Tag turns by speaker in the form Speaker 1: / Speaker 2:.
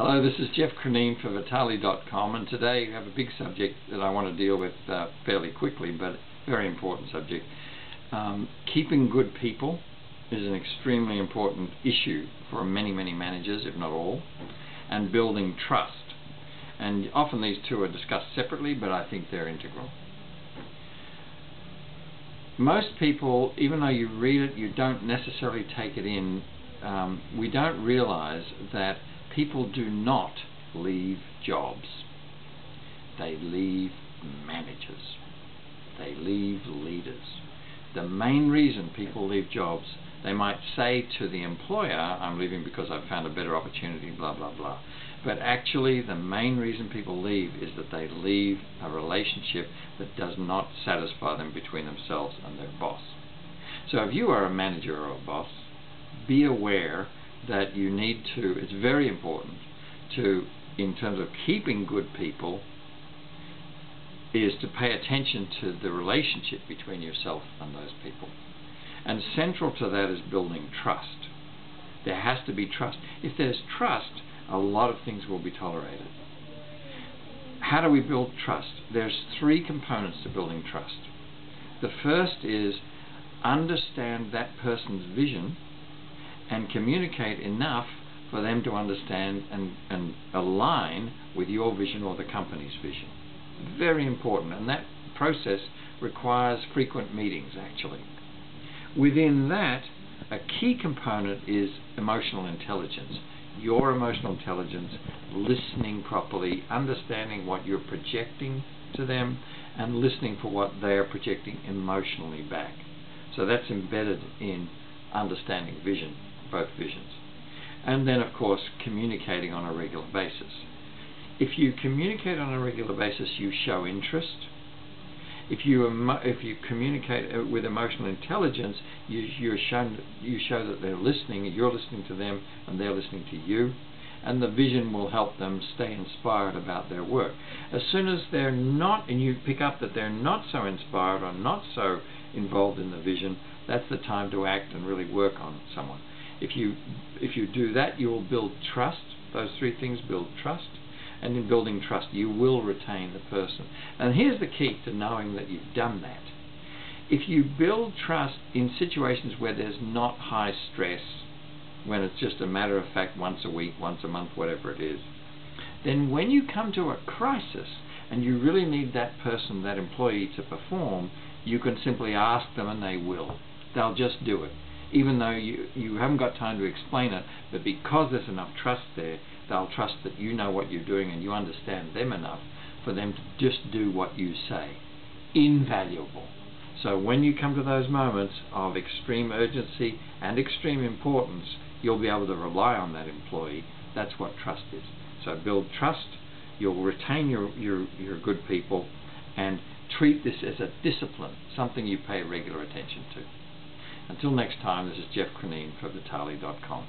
Speaker 1: Hello, this is Geoff for Vitali.com, and today we have a big subject that I want to deal with fairly quickly, but very important subject. Keeping good people is an extremely important issue for many managers, if not all, and building trust. And often these two are discussed separately, but I think they're integral. Most people, even though you read it, you don't necessarily take it in. We don't realize that people do not leave jobs. They leave managers. They leave leaders. The main reason people leave jobs, they might say to the employer, I'm leaving because I've found a better opportunity, blah, blah, blah. But actually the main reason people leave is that they leave a relationship that does not satisfy them between themselves and their boss. So if you are a manager or a boss, be aware that you need to, it's very important to, in terms of keeping good people, is to pay attention to the relationship between yourself and those people. And central to that is building trust. There has to be trust. If there's trust, a lot of things will be tolerated. How do we build trust? There's three components to building trust. The first is understand that person's vision and communicate enough for them to understand and align with your vision or the company's vision. Very important, and that process requires frequent meetings actually. Within that, a key component is emotional intelligence. Your emotional intelligence, listening properly, understanding what you're projecting to them, and listening for what they're projecting emotionally back. So that's embedded in understanding vision, both visions. And then, of course, communicating on a regular basis. If you communicate on a regular basis, you show interest. If you communicate with emotional intelligence, you show that they're listening, you're listening to them, and they're listening to you. And the vision will help them stay inspired about their work. As soon as they're not, and you pick up that they're not so inspired or not so involved in the vision, that's the time to act and really work on someone. If you do that, you will build trust. Those three things build trust. And in building trust, you will retain the person. And here's the key to knowing that you've done that. If you build trust in situations where there's not high stress, when it's just a matter of fact once a week, once a month, whatever it is, then when you come to a crisis and you really need that person, that employee to perform, you can simply ask them and they will. They'll just do it. Even though you haven't got time to explain it, but because there's enough trust there, they'll trust that you know what you're doing and you understand them enough for them to just do what you say. Invaluable. So when you come to those moments of extreme urgency and extreme importance, you'll be able to rely on that employee. That's what trust is. So build trust, you'll retain your good people, and treat this as a discipline, something you pay regular attention to. Until next time, this is Geoff for Vitali.com.